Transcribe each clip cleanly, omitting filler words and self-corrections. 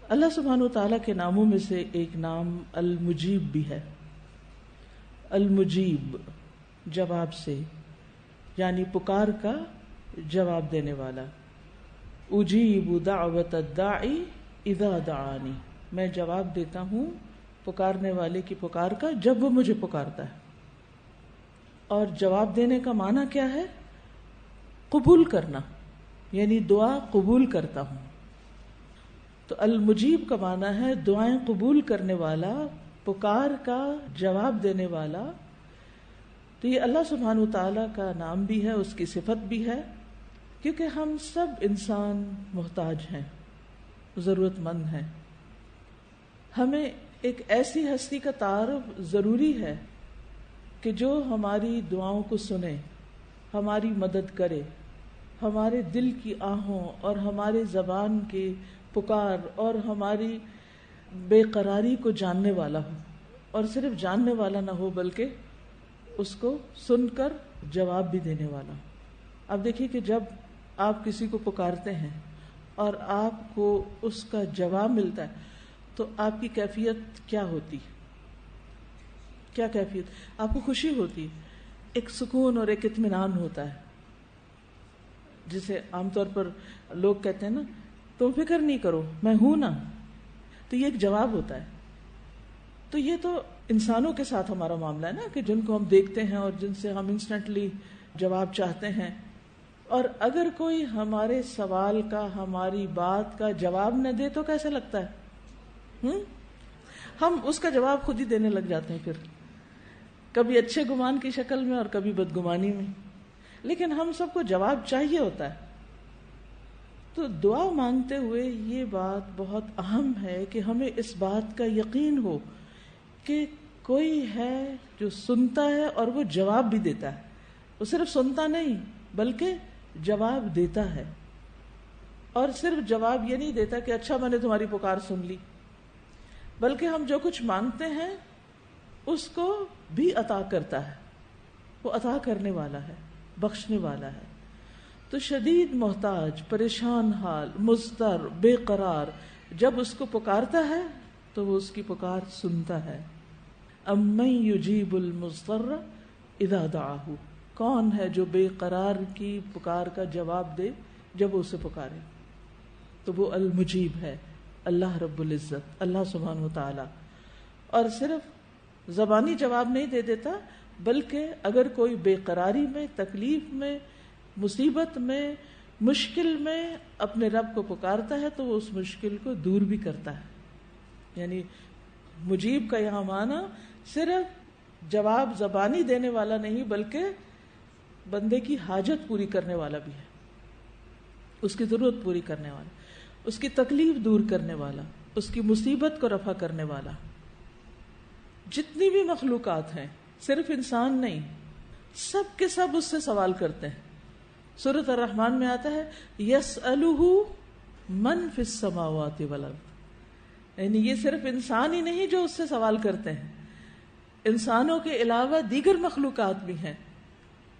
اللہ سبحانہ و تعالیٰ کے ناموں میں سے ایک نام المجیب بھی ہے. المجیب جواب سے، یعنی پکار کا جواب دینے والا. اجیب دعوت الداعی اذا دعانی، میں جواب دیتا ہوں پکارنے والے کی پکار کا جب وہ مجھے پکارتا ہے. اور جواب دینے کا معنی کیا ہے؟ قبول کرنا، یعنی دعا قبول کرتا ہوں. تو المجیب کا معنی ہے دعائیں قبول کرنے والا، پکار کا جواب دینے والا. تو یہ اللہ سبحانہ وتعالیٰ کا نام بھی ہے، اس کی صفت بھی ہے، کیونکہ ہم سب انسان محتاج ہیں، ضرورت مند ہیں. ہمیں ایک ایسی ہستی کا تعارف ضروری ہے کہ جو ہماری دعاؤں کو سنے، ہماری مدد کرے، ہمارے دل کی آہوں اور ہمارے زبان کے پکار اور ہماری بے قراری کو جاننے والا ہو، اور صرف جاننے والا نہ ہو بلکہ اس کو سن کر جواب بھی دینے والا ہو. اب دیکھیے کہ جب آپ کسی کو پکارتے ہیں اور آپ کو اس کا جواب ملتا ہے تو آپ کی کیفیت کیا ہوتی؟ کیا کیفیت؟ آپ کو خوشی ہوتی، ایک سکون اور ایک اطمینان ہوتا ہے. جسے عام طور پر لوگ کہتے ہیں نا، تم فکر نہیں کرو میں ہوں نا، تو یہ ایک جواب ہوتا ہے. تو یہ تو انسانوں کے ساتھ ہمارا معاملہ ہے نا، کہ جن کو ہم دیکھتے ہیں اور جن سے ہم انسٹنٹلی جواب چاہتے ہیں. اور اگر کوئی ہمارے سوال کا، ہماری بات کا جواب نہ دے تو کیسے لگتا ہے؟ ہم اس کا جواب خود ہی دینے لگ جاتے ہیں، پھر کبھی اچھے گمان کی شکل میں اور کبھی بدگمانی میں. لیکن ہم سب کو جواب چاہیے ہوتا ہے. تو دعا مانگتے ہوئے یہ بات بہت اہم ہے کہ ہمیں اس بات کا یقین ہو کہ کوئی ہے جو سنتا ہے اور وہ جواب بھی دیتا ہے. وہ صرف سنتا نہیں بلکہ جواب دیتا ہے. اور صرف جواب یہ نہیں دیتا کہ اچھا میں نے تمہاری پکار سن لی، بلکہ ہم جو کچھ مانگتے ہیں اس کو بھی عطا کرتا ہے. وہ عطا کرنے والا ہے، بخشنے والا ہے. تو شدید محتاج، پریشان حال، مضطر، بے قرار جب اس کو پکارتا ہے تو وہ اس کی پکار سنتا ہے. امن یجیب المضطر اذا دعاہ، کون ہے جو بے قرار کی پکار کا جواب دے جب وہ اسے پکارے؟ تو وہ المجیب ہے، اللہ رب العزت، اللہ سبحانہ وتعالی. اور صرف زبانی جواب نہیں دے دیتا، بلکہ اگر کوئی بے قراری میں، تکلیف میں، مصیبت میں، مشکل میں اپنے رب کو پکارتا ہے تو وہ اس مشکل کو دور بھی کرتا ہے. یعنی مجیب کا یہاں معنی صرف جواب زبانی دینے والا نہیں بلکہ بندے کی حاجت پوری کرنے والا بھی ہے، اس کی ضرورت پوری کرنے والا، اس کی تکلیف دور کرنے والا، اس کی مصیبت کو رفع کرنے والا. جتنی بھی مخلوقات ہیں، صرف انسان نہیں، سب کے سب اس سے سوال کرتے ہیں. سورۃ الرحمن میں آتا ہے یسألہ من فی السماوات والارض، یعنی یہ صرف انسان ہی نہیں جو اس سے سوال کرتے ہیں، انسانوں کے علاوہ دیگر مخلوقات بھی ہیں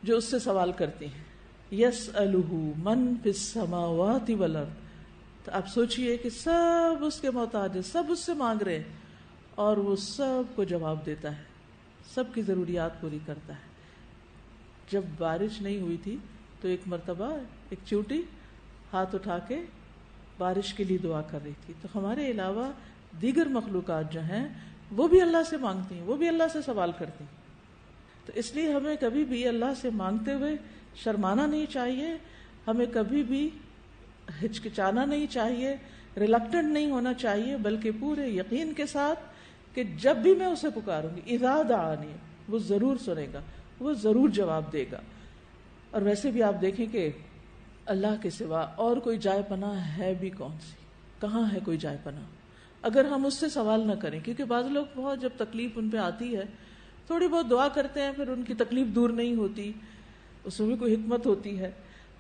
جو اس سے سوال کرتی ہیں. یسألہ من فی السماوات والارض. تو آپ سوچئے کہ سب اس کے محتاج ہیں، سب اس سے مانگ رہے ہیں اور وہ سب کو جواب دیتا ہے، سب کی ضروریات پوری کرتا ہے. جب بارش نہیں ہوئی تھی تو ایک مرتبہ ایک چیونٹی ہاتھ اٹھا کے بارش کے لیے دعا کر رہی تھی. تو ہمارے علاوہ دیگر مخلوقات جو ہیں وہ بھی اللہ سے مانگتی ہیں، وہ بھی اللہ سے سوال کرتی ہیں. تو اس لیے ہمیں کبھی بھی اللہ سے مانگتے ہوئے شرمانا نہیں چاہیے، ہمیں کبھی بھی ہچکچانا نہیں چاہیے، ریلکٹنٹ نہیں ہونا چاہیے، بلکہ پورے یقین کے ساتھ کہ جب بھی میں اسے پکاروں گی اذا دعانی، وہ ضرور سنے گا، وہ ضرور جواب دے گا. اور ویسے بھی آپ دیکھیں کہ اللہ کے سوا اور کوئی جائے پناہ ہے بھی کون سی؟ کہاں ہے کوئی جائے پناہ اگر ہم اس سے سوال نہ کریں؟ کیونکہ بعض لوگ بہت جب تکلیف ان پہ آتی ہے تھوڑی بہت دعا کرتے ہیں، پھر ان کی تکلیف دور نہیں ہوتی، اس میں بھی کوئی حکمت ہوتی ہے،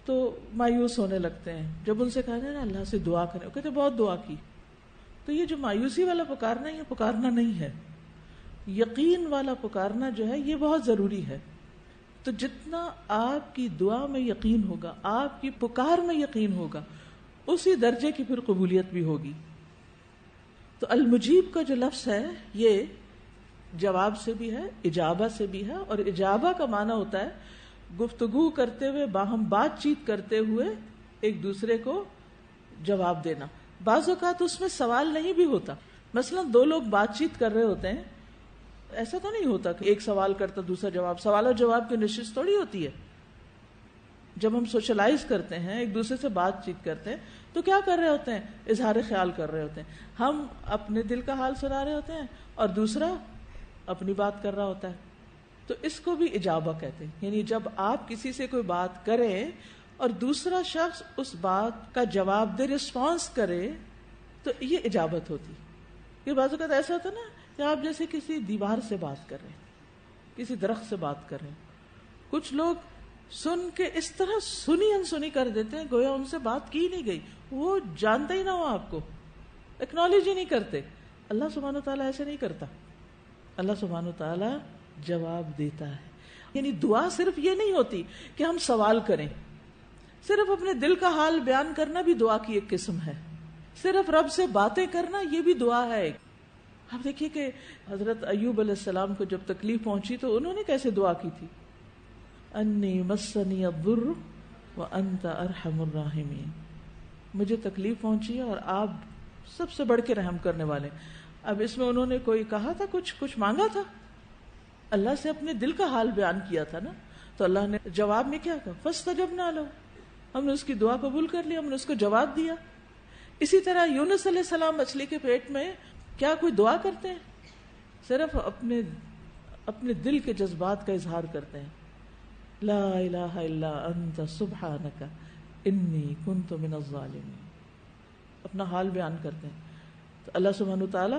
تو مایوس ہونے لگتے ہیں. جب ان سے کہا جائے نا اللہ سے دعا کریں، وہ کہتے بہت دعا کی. تو یہ جو مایوسی والا پکارنا، یہ پکارنا نہیں ہے. یقین والا پکارنا جو ہے یہ بہت ضروری ہے. تو جتنا آپ کی دعا میں یقین ہوگا، آپ کی پکار میں یقین ہوگا، اسی درجے کی پھر قبولیت بھی ہوگی. تو المجیب کا جو لفظ ہے یہ جواب سے بھی ہے، اجابہ سے بھی ہے، اور اجابہ کا معنی ہوتا ہے گفتگو کرتے ہوئے، باہم بات چیت کرتے ہوئے ایک دوسرے کو جواب دینا۔ بعض اوقات اس میں سوال نہیں بھی ہوتا، مثلا دو لوگ بات چیت کر رہے ہوتے ہیں، ایسا تو نہیں ہوتا کہ ایک سوال کرتا دوسرا جواب، سوال اور جواب کی نشست تھوڑی ہوتی ہے۔ جب ہم سوشلائز کرتے ہیں، ایک دوسرے سے بات چیت کرتے ہیں، تو کیا کر رہے ہوتے ہیں؟ اظہار خیال کر رہے ہوتے ہیں، ہم اپنے دل کا حال سنا رہے ہوتے ہیں اور دوسرا اپنی بات کر رہا ہوتا ہے۔ تو اس کو بھی اجابہ کہتے ہیں، یعنی جب آپ کسی سے کوئی بات کریں اور دوسرا شخص اس بات کا جواب دے، رسپانس کرے، تو یہ اجابت ہوتی۔ یہ بعض اوقات ایسا ہوتا ہے نا کہ آپ جیسے کسی دیوار سے بات کر رہے ہیں، کسی درخت سے بات کر رہے ہیں، کچھ لوگ سن کے اس طرح سنی انسنی کر دیتے ہیں گویا ان سے بات کی نہیں گئی، وہ جانتا ہی نہ ہو آپ کو، ایکنالج ہی نہیں کرتے۔ اللہ سبحانہ و تعالیٰ ایسے نہیں کرتا، اللہ سبحانہ و تعالیٰ جواب دیتا ہے۔ یعنی دعا صرف یہ نہیں ہوتی کہ ہم سوال کریں، صرف اپنے دل کا حال بیان کرنا بھی دعا کی ایک قسم ہے، صرف رب سے باتیں کرنا یہ بھی دعا ہے۔ آپ دیکھیے کہ حضرت ایوب علیہ السلام کو جب تکلیف پہنچی تو انہوں نے کیسے دعا کی تھی، انی مسنی الضر وانت ارحم الراحمین، مجھے تکلیف پہنچی ہے اور آپ سب سے بڑھ کے رحم کرنے والے۔ اب اس میں انہوں نے کوئی کہا تھا، کچھ مانگا تھا، اللہ سے اپنے دل کا حال بیان کیا تھا نا، تو اللہ نے جواب میں کیا کہا، فاستجبنا لہ، ہم نے اس کی دعا قبول کر لی، ہم نے اس کو جواب دیا۔ اسی طرح یونس علیہ السلام مچھلی کے پیٹ میں کیا کوئی دعا کرتے ہیں؟ صرف اپنے دل کے جذبات کا اظہار کرتے ہیں، لا الہ الا انت سبحانک انی کنت من الظالمین، اپنا حال بیان کرتے ہیں، تو اللہ سبحانہ وتعالی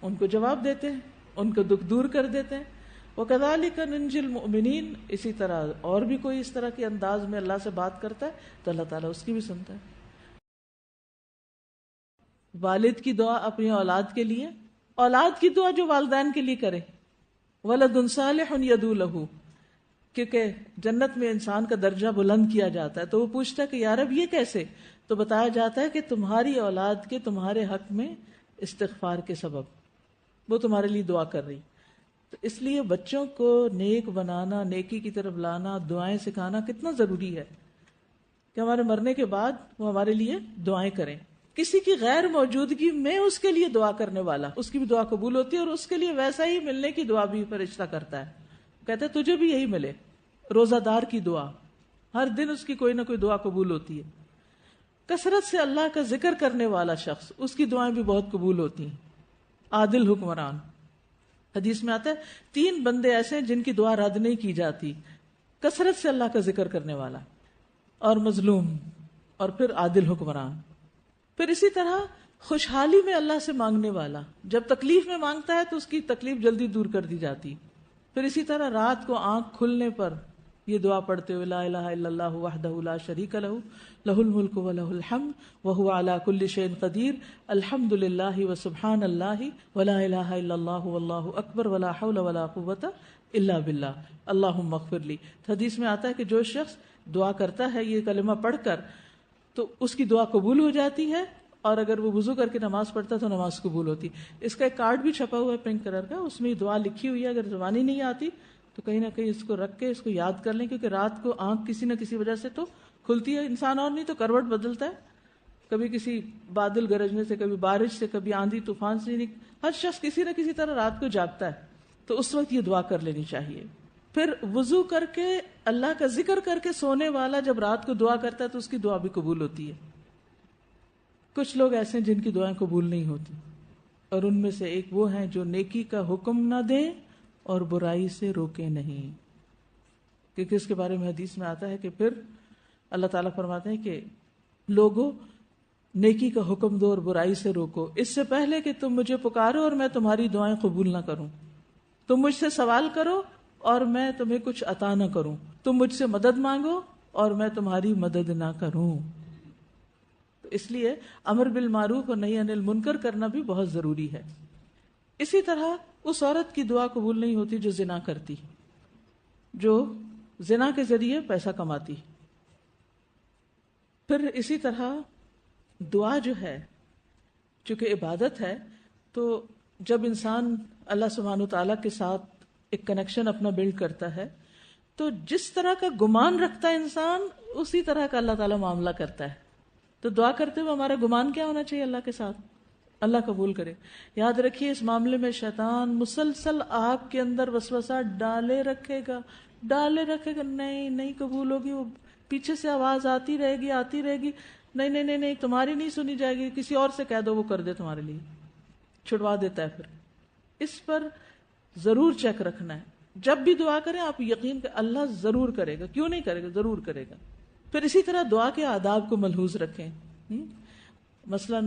ان کو جواب دیتے ہیں، ان کو دکھ دور کر دیتے ہیں۔ وَكَذَلِكَ نُنْجِي الْمُؤْمِنِينَ، اسی طرح اور بھی کوئی اس طرح کے انداز میں اللہ سے بات کرتا ہے تو اللہ تعالیٰ اس کی بھی سنتا ہے۔ والد کی دعا اپنی اولاد کے لیے، اولاد کی دعا جو والدین کے لیے کرے، وَلَدٌ صَالِحٌ يَدْعُو لَهُ، کیونکہ جنت میں انسان کا درجہ بلند کیا جاتا ہے، تو وہ پوچھتا ہے کہ یا رب یہ کیسے؟ تو بتایا جاتا ہے کہ تمہاری اولاد کے تمہارے حق میں استغفار کے سبب وہ تمہارے لیے دعا کر رہی۔ تو اس لیے بچوں کو نیک بنانا، نیکی کی طرف لانا، دعائیں سکھانا کتنا ضروری ہے کہ ہمارے مرنے کے بعد وہ ہمارے لیے دعائیں کریں۔ کسی کی غیر موجودگی میں اس کے لیے دعا کرنے والا، اس کی بھی دعا قبول ہوتی ہے، اور اس کے لیے ویسا ہی ملنے کی دعا بھی فرشتہ کرتا ہے، کہتے ہیں تجھے بھی یہی ملے۔ روزہ دار کی دعا، ہر دن اس کی کوئی نہ کوئی دعا قبول ہوتی ہے۔ کثرت سے اللہ کا ذکر کرنے والا شخص، اس کی دعائیں بھی بہت قبول ہوتی ہیں۔ عادل حکمران، حدیث میں آتا ہے 3 بندے ایسے ہیں جن کی دعا رد نہیں کی جاتی، کثرت سے اللہ کا ذکر کرنے والا، اور مظلوم، اور پھر عادل حکمران۔ پھر اسی طرح خوشحالی میں اللہ سے مانگنے والا، جب تکلیف میں مانگتا ہے تو اس کی تکلیف جلدی دور کر دی جاتی۔ پھر اسی طرح رات کو آنکھ کھلنے پر یہ دعا پڑھتے ہوئے، لا الہ الا اللہ وحدہ لا شریک لہ، لہ الملک ولہ الحمد وہو علی کل شیء قدیر، الحمد للہ وسبحان اللہ ولا الہ الا اللہ واللہ اکبر ولا حول ولا قوۃ الا باللہ اللہم اغفر لی۔ حدیث میں آتا ہے کہ جو شخص دعا کرتا ہے یہ کلمہ پڑھ کر تو اس کی دعا قبول ہو جاتی ہے، اور اگر وہ وضو کر کے نماز پڑھتا ہے تو نماز قبول ہوتی۔ اس کا ایک کارڈ بھی چھپا ہوا ہے پنک کلر کا، اس میں یہ دعا لکھی ہوئی ہے، اگر زبانی نہیں آتی تو کہیں نہ کہیں اس کو رکھ کے اس کو یاد کر لیں، کیونکہ رات کو آنکھ کسی نہ کسی وجہ سے تو کھلتی ہے، انسان اور نہیں تو کروٹ بدلتا ہے، کبھی کسی بادل گرجنے سے، کبھی بارش سے، کبھی آندھی طوفان سے، ہر شخص کسی نہ کسی طرح رات کو جاگتا ہے، تو اس وقت یہ دعا کر لینی چاہیے۔ پھر وضو کر کے اللہ کا ذکر کر کے سونے والا جب رات کو دعا کرتا ہے تو اس کی دعا بھی قبول ہوتی ہے۔ کچھ لوگ ایسے ہیں جن کی دعائیں قبول نہیں ہوتی، اور ان میں سے ایک وہ ہیں جو نیکی کا حکم نہ دیں اور برائی سے روکے نہیں، کیونکہ اس کے بارے میں حدیث میں آتا ہے کہ پھر اللہ تعالیٰ فرماتے ہیں کہ لوگوں نیکی کا حکم دو اور برائی سے روکو، اس سے پہلے کہ تم مجھے پکارو اور میں تمہاری دعائیں قبول نہ کروں، تم مجھ سے سوال کرو اور میں تمہیں کچھ عطا نہ کروں، تم مجھ سے مدد مانگو اور میں تمہاری مدد نہ کروں۔ تو اس لیے امر بالمعروف اور نہی عن المنکر کرنا بھی بہت ضروری ہے۔ اسی طرح اس عورت کی دعا قبول نہیں ہوتی جو زنا کرتی، جو زنا کے ذریعے پیسہ کماتی۔ پھر اسی طرح دعا جو ہے چونکہ عبادت ہے تو جب انسان اللہ سبحانہ وتعالیٰ کے ساتھ ایک کنیکشن اپنا بلڈ کرتا ہے تو جس طرح کا گمان رکھتا ہے انسان اسی طرح کا اللہ تعالیٰ معاملہ کرتا ہے. تو دعا کرتے ہوئے ہمارا گمان کیا ہونا چاہیے اللہ کے ساتھ؟ اللہ قبول کرے. یاد رکھیے اس معاملے میں شیطان مسلسل آپ کے اندر وسوسہ ڈالے رکھے گا. نہیں نہیں قبول ہوگی، وہ پیچھے سے آواز آتی رہے گی. نہیں نہیں نہیں نہیں تمہاری نہیں سنی جائے گی، کسی اور سے کہہ دو وہ کر دے تمہارے لیے، چھڑوا دیتا ہے. پھر اس پر ضرور چیک رکھنا ہے. جب بھی دعا کریں آپ یقین کہ اللہ ضرور کرے گا. کیوں نہیں کرے گا؟ ضرور کرے گا. پھر اسی طرح دعا کے آداب کو ملحوظ رکھیں. مثلا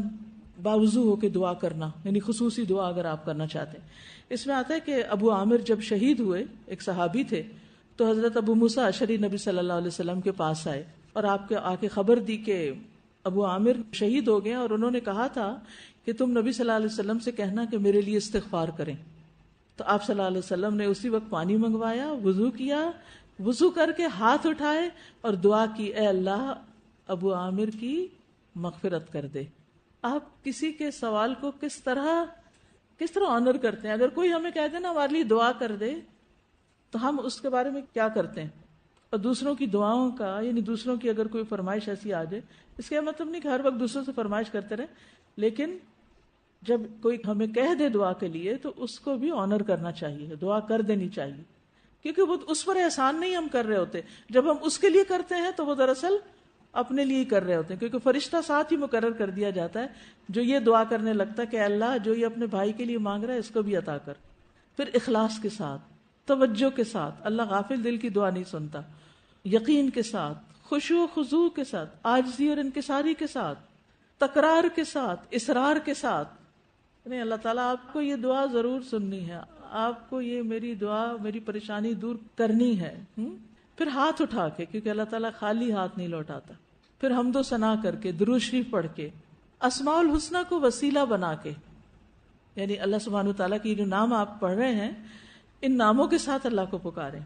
باوضو ہو کے دعا کرنا، یعنی خصوصی دعا اگر آپ کرنا چاہتے ہیں. اس میں آتا ہے کہ ابو عامر جب شہید ہوئے، ایک صحابی تھے، تو حضرت ابو موسیٰ اشعری نبی صلی اللہ علیہ وسلم کے پاس آئے اور آپ کے آ کے خبر دی کہ ابو عامر شہید ہو گئے، اور انہوں نے کہا تھا کہ تم نبی صلی اللہ علیہ وسلم سے کہنا کہ میرے لیے استغفار کریں. تو آپ صلی اللہ علیہ وسلم نے اسی وقت پانی منگوایا، وضو کیا، وضو کر کے ہاتھ اٹھائے اور دعا کی، اے اللہ ابو عامر کی مغفرت کر دے. آپ کسی کے سوال کو کس طرح آنر کرتے ہیں. اگر کوئی ہمیں کہہ دے نا ہمارے لیے دعا کر دے تو ہم اس کے بارے میں کیا کرتے ہیں. اور دوسروں کی دعاؤں کا، یعنی دوسروں کی اگر کوئی فرمائش ایسی آ جائے، اس کا مطلب نہیں کہ ہر وقت دوسروں سے فرمائش کرتے رہے، لیکن جب کوئی ہمیں کہہ دے دعا کے لیے تو اس کو بھی آنر کرنا چاہیے، دعا کر دینی چاہیے. کیونکہ وہ اس پر احسان نہیں ہم کر رہے ہوتے. جب ہم اس کے لیے کرتے ہیں تو وہ دراصل اپنے لیے ہی کر رہے ہوتے ہیں، کیونکہ فرشتہ ساتھ ہی مقرر کر دیا جاتا ہے جو یہ دعا کرنے لگتا ہے کہ اللہ جو یہ اپنے بھائی کے لیے مانگ رہا ہے اس کو بھی عطا کر. پھر اخلاص کے ساتھ، توجہ کے ساتھ. اللہ غافل دل کی دعا نہیں سنتا. یقین کے ساتھ، خشوع و خضوع کے ساتھ، عاجزی اور انکساری کے ساتھ، تکرار کے ساتھ، اصرار کے ساتھ. نہیں اللہ تعالیٰ آپ کو یہ دعا ضرور سننی ہے، آپ کو یہ میری دعا، میری پریشانی دور کرنی ہے. پھر ہاتھ اٹھا کے، کیونکہ اللہ تعالیٰ خالی ہاتھ نہیں لوٹاتا. پھر حمد و ثنا کر کے، درود شریف پڑھ کے، اسماء الحسنی کو وسیلہ بنا کے، یعنی اللہ سبحانہ وتعالیٰ کی جو نام آپ پڑھ رہے ہیں ان ناموں کے ساتھ اللہ کو پکاریں.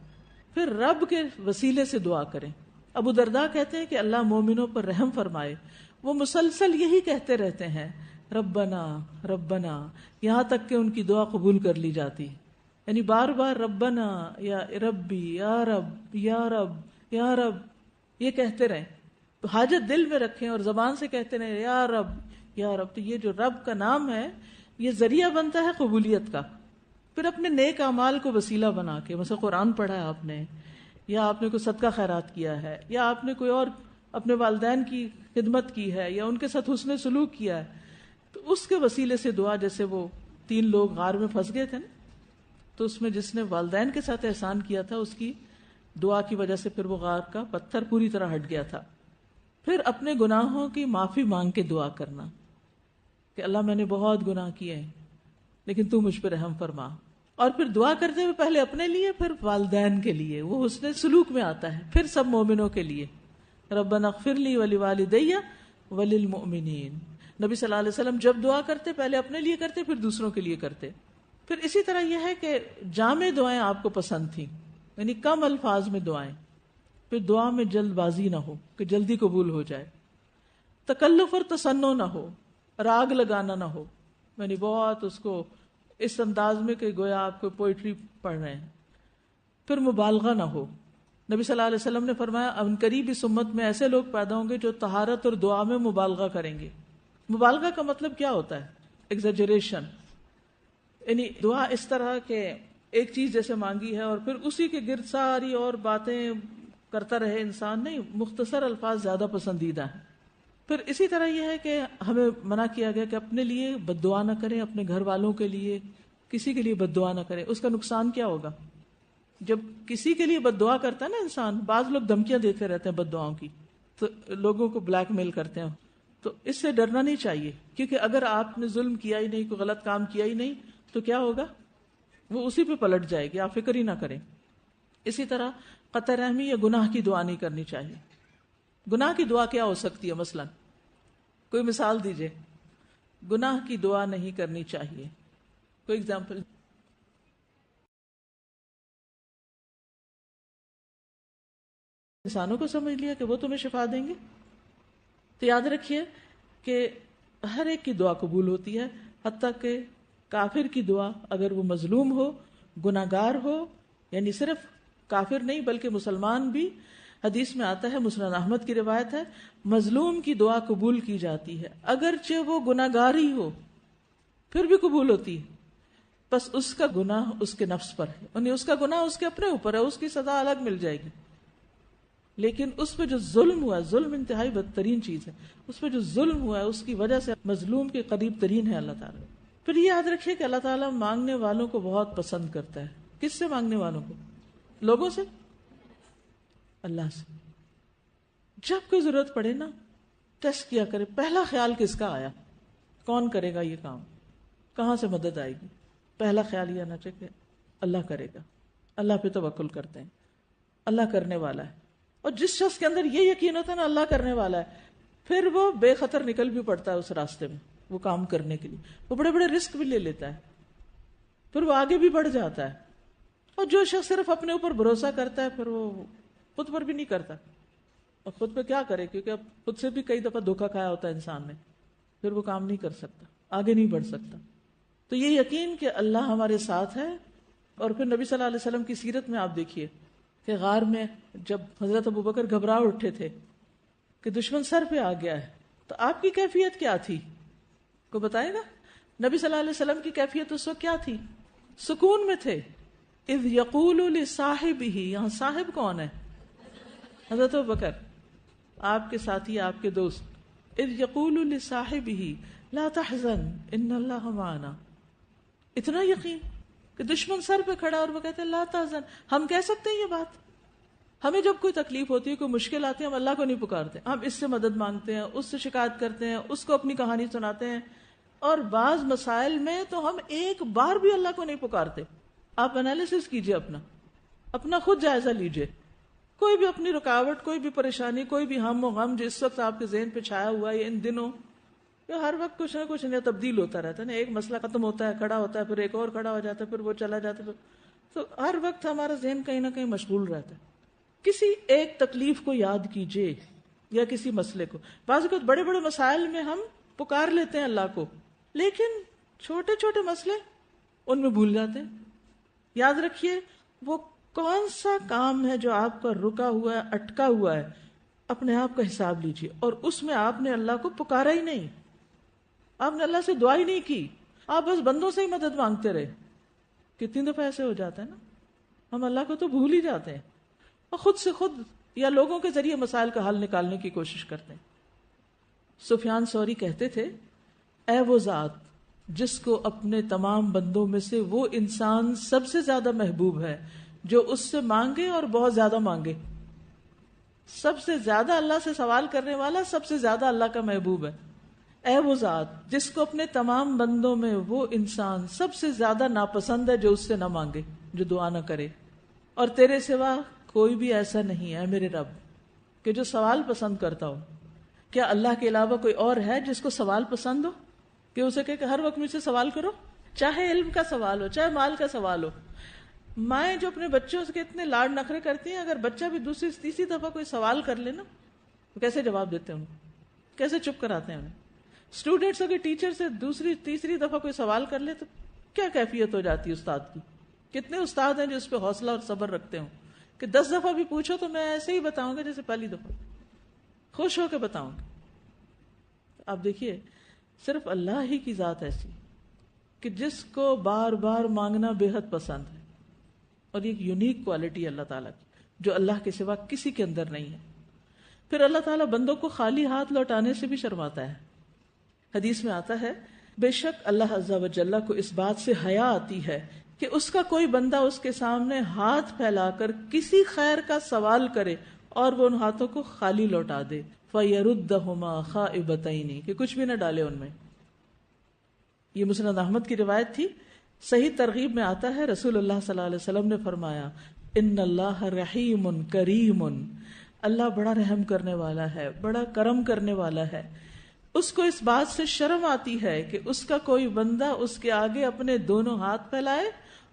پھر رب کے وسیلے سے دعا کریں. ابو درداء کہتے ہیں کہ اللہ مومنوں پر رحم فرمائے. وہ مسلسل یہی کہتے رہتے ہیں ربنا ربنا، یہاں تک کہ ان کی دعا قبول کر لی جاتی. یعنی بار بار ربنا یا ربی یا رب یا رب یا رب یہ کہتے رہیں. تو حاجت دل میں رکھیں اور زبان سے کہتے رہیں یا رب یا رب. تو یہ جو رب کا نام ہے یہ ذریعہ بنتا ہے قبولیت کا. پھر اپنے نیک اعمال کو وسیلہ بنا کے، مثلا قرآن پڑھا ہے آپ نے، یا آپ نے کوئی صدقہ خیرات کیا ہے، یا آپ نے کوئی اور اپنے والدین کی خدمت کی ہے، یا ان کے ساتھ حسن سلوک کیا ہے، تو اس کے وسیلے سے دعا. جیسے وہ 3 لوگ غار میں پھنس گئے تھے نا، تو اس میں جس نے والدین کے ساتھ احسان کیا تھا اس کی دعا کی وجہ سے پھر وہ غار کا پتھر پوری طرح ہٹ گیا تھا. پھر اپنے گناہوں کی معافی مانگ کے دعا کرنا کہ اللہ میں نے بہت گناہ کیے ہیں لیکن تو مجھ پہ رحم فرما. اور پھر دعا کرتے ہوئے پہلے اپنے لیے، پھر والدین کے لیے، وہ حسن سلوک میں آتا ہے. پھر سب مومنوں کے لیے، ربنا اغفر لی ولوالدی وللمؤمنین. نبی صلی اللہ علیہ وسلم جب دعا کرتے پہلے اپنے لیے کرتے پھر دوسروں کے لیے کرتے. پھر اسی طرح یہ ہے کہ جامع دعائیں آپ کو پسند تھیں، یعنی کم الفاظ میں دعائیں. پھر دعا میں جلد بازی نہ ہو کہ جلدی قبول ہو جائے. تکلف اور تصنع نہ ہو، راگ لگانا نہ ہو، یعنی بہت اس کو اس انداز میں کہ گویا آپ کو پوئٹری پڑھ رہے ہیں. پھر مبالغہ نہ ہو. نبی صلی اللہ علیہ وسلم نے فرمایا ان قریب اس امت میں ایسے لوگ پیدا ہوں گے جو طہارت اور دعا میں مبالغہ کریں گے. مبالغہ کا مطلب کیا ہوتا ہے؟ ایگزیجریشن. یعنی دعا اس طرح کہ ایک چیز جیسے مانگی ہے اور پھر اسی کے گرد ساری اور باتیں کرتا رہے انسان. نہیں، مختصر الفاظ زیادہ پسندیدہ ہیں. پھر اسی طرح یہ ہے کہ ہمیں منع کیا گیا کہ اپنے لیے بد دعا نہ کریں، اپنے گھر والوں کے لیے کسی کے لیے بد دعا نہ کریں. اس کا نقصان کیا ہوگا؟ جب کسی کے لیے بد دعا کرتا ہے نا انسان، بعض لوگ دھمکیاں دیتے رہتے ہیں بد دعاؤں کی، تو لوگوں کو بلیک میل کرتے ہیں. تو اس سے ڈرنا نہیں چاہیے، کیونکہ اگر آپ نے ظلم کیا ہی نہیں، کوئی غلط کام کیا ہی نہیں، تو کیا ہوگا؟ وہ اسی پہ پلٹ جائے گی. آپ فکر ہی نہ کریں. اسی طرح قطع رحمی یا گناہ کی دعا نہیں کرنی چاہیے. گناہ کی دعا کیا ہو سکتی ہے؟ مثلا کوئی مثال دیجئے. گناہ کی دعا نہیں کرنی چاہیے. کوئی اگزامپل؟ انسانوں کو سمجھ لیا کہ وہ تمہیں شفا دیں گے. تو یاد رکھیے کہ ہر ایک کی دعا قبول ہوتی ہے، حتیٰ کہ کافر کی دعا اگر وہ مظلوم ہو، گناہگار ہو، یعنی صرف کافر نہیں بلکہ مسلمان بھی، حدیث میں آتا ہے، مسند احمد کی روایت ہے، مظلوم کی دعا قبول کی جاتی ہے اگرچہ وہ گناہگار ہی ہو، پھر بھی قبول ہوتی ہے. بس اس کا گناہ اس کے نفس پر ہے، یعنی اس کا گناہ اس کے اپنے اوپر ہے، اس کی سزا الگ مل جائے گی. لیکن اس پہ جو ظلم ہوا ہے، ظلم انتہائی بدترین چیز ہے، اس پہ جو ظلم ہوا ہے اس کی وجہ سے مظلوم کے قریب ترین ہے اللہ تعالیٰ. پھر یہ یاد رکھیے کہ اللہ تعالیٰ مانگنے والوں کو بہت پسند کرتا ہے. کس سے مانگنے والوں کو؟ لوگوں سے؟ اللہ سے. جب کوئی ضرورت پڑے نا، ٹیسٹ کیا کرے پہلا خیال کس کا آیا، کون کرے گا یہ کام، کہاں سے مدد آئے گی. پہلا خیال یہ آنا چاہیے کہ اللہ کرے گا. اللہ پہ توکل کرتے ہیں، اللہ کرنے والا ہے. اور جس شخص کے اندر یہ یقین ہوتا ہے نا اللہ کرنے والا ہے، پھر وہ بے خطر نکل بھی پڑتا ہے اس راستے میں وہ کام کرنے کے لیے. وہ بڑے بڑے رسک بھی لے لیتا ہے، پھر وہ آگے بھی بڑھ جاتا ہے. اور جو شخص صرف اپنے اوپر بھروسہ کرتا ہے پھر وہ خود پر بھی نہیں کرتا. اور خود پہ کیا کرے، کیونکہ اب خود سے بھی کئی دفعہ دھوکا کھایا ہوتا ہے انسان نے، پھر وہ کام نہیں کر سکتا، آگے نہیں بڑھ سکتا. تو یہ یقین کہ اللہ ہمارے ساتھ ہے. اور پھر نبی صلی اللہ علیہ وسلم کی سیرت میں آپ دیکھیے کہ غار میں جب حضرت ابوبکر گھبرا اٹھے تھے کہ دشمن سر پہ آ گیا ہے، تو آپ کی کیفیت کیا تھی؟ کو بتائے گا؟ نبی صلی اللہ علیہ وسلم کی کیفیت اس وقت کیا تھی؟ سکون میں تھے. اذ یقول لصاحبہ، یہاں صاحب کون ہے؟ حضرت ابوبکر، آپ کے ساتھی، آپ کے دوست. اذ یقول لصاحبہ لا تحزن ان اللہ معنا. اتنا یقین کہ دشمن سر پہ کھڑا اور وہ کہتے ہیں لا تحزن. ہم کہہ سکتے ہیں یہ بات؟ ہمیں جب کوئی تکلیف ہوتی ہے، کوئی مشکل آتی ہے، ہم اللہ کو نہیں پکارتے، ہم اس سے مدد مانگتے ہیں، اس سے شکایت کرتے ہیں، اس کو اپنی کہانی سناتے ہیں. اور بعض مسائل میں تو ہم ایک بار بھی اللہ کو نہیں پکارتے. آپ انالیسس کیجئے، اپنا خود جائزہ لیجئے. کوئی بھی اپنی رکاوٹ، کوئی بھی پریشانی، کوئی بھی ہم و غم جو اس وقت آپ کے ذہن پہ چھایا ہوا ہے ان دنوں، یہ ہر وقت کچھ نہ کچھ نیا تبدیل ہوتا رہتا ہے نا. ایک مسئلہ ختم ہوتا ہے، کھڑا ہوتا ہے، پھر ایک اور کھڑا ہو جاتا ہے، پھر وہ چلا جاتا ہے. تو ہر وقت ہمارا ذہن کہیں نہ کہیں مشغول رہتا ہے. کسی ایک تکلیف کو یاد کیجئے یا کسی مسئلے کو. بعض اوقات بڑے بڑے مسائل میں ہم پکار لیتے ہیں اللہ کو، لیکن چھوٹے چھوٹے مسئلے ان میں بھول جاتے ہیں. یاد رکھیے وہ کون سا کام ہے جو آپ کا رکا ہوا ہے، اٹکا ہوا ہے، اپنے آپ کا حساب لیجئے. اور اس میں آپ نے اللہ کو پکارا ہی نہیں، آپ نے اللہ سے دعا ہی نہیں کی، آپ بس بندوں سے ہی مدد مانگتے رہے. کتنی دفعہ ایسے ہو جاتا ہے نا، ہم اللہ کو تو بھول ہی جاتے ہیں اور خود سے خود یا لوگوں کے ذریعے مسائل کا حل نکالنے کی کوشش کرتے ہیں. سفیان ثوری کہتے تھے، اے وہ ذات جس کو اپنے تمام بندوں میں سے وہ انسان سب سے زیادہ محبوب ہے جو اس سے مانگے اور بہت زیادہ مانگے. سب سے زیادہ اللہ سے سوال کرنے والا سب سے زیادہ اللہ کا محبوب ہے. اے وہ ذات جس کو اپنے تمام بندوں میں وہ انسان سب سے زیادہ ناپسند ہے جو اس سے نہ مانگے، جو دعا نہ کرے. اور تیرے سوا کوئی بھی ایسا نہیں ہے میرے رب کہ جو سوال پسند کرتا ہو. کیا اللہ کے علاوہ کوئی اور ہے جس کو سوال پسند ہو کہ اسے کہ ہر وقت مجھ سے سوال کرو، چاہے علم کا سوال ہو، چاہے مال کا سوال ہو. مائیں جو اپنے بچوں کے اتنے لاڈ نخرے کرتی ہیں، اگر بچہ بھی دوسری تیسری دفعہ کوئی سوال کر لے نا تو کیسے جواب دیتے ہیں، ان کو کیسے چپ کراتے ہیں انہیں. اسٹوڈینٹس اگر ٹیچر سے دوسری تیسری دفعہ کوئی سوال کر لے تو کیا کیفیت ہو جاتی ہے استاد کی. کتنے استاد ہیں جو اس پہ حوصلہ اور صبر رکھتے ہوں کہ 10 دفعہ بھی پوچھو تو میں ایسے ہی بتاؤں گا جیسے پہلی دفعہ، خوش ہو کے بتاؤں گا. آپ دیکھیے صرف اللہ ہی کی ذات ایسی کہ جس کو بار بار مانگنا بے حد پسند ہے. اور یہ ایک یونیک کوالٹی ہے اللہ تعالیٰ کی جو اللہ کے سوا کسی کے اندر نہیں ہے. پھر اللہ تعالیٰ بندوں کو خالی ہاتھ لوٹانے سے بھی شرماتا ہے. حدیث میں آتا ہے بے شک اللہ عز و جل کو اس بات سے حیا آتی ہے کہ اس کا کوئی بندہ اس کے سامنے ہاتھ پھیلا کر کسی خیر کا سوال کرے اور وہ ان ہاتھوں کو خالی لوٹا دے. فَيَرُدَّهُمَا خَائِبَتَيْنِ کہ کچھ بھی نہ ڈالے ان میں. یہ مسند احمد کی روایت تھی. صحیح ترغیب میں آتا ہے رسول اللہ صلی اللہ علیہ وسلم نے فرمایا ان اللہ رحیم کریم، اللہ بڑا رحم کرنے والا ہے، بڑا کرم کرنے والا ہے. اس کو اس بات سے شرم آتی ہے کہ اس کا کوئی بندہ اس کے آگے اپنے دونوں ہاتھ پھیلائے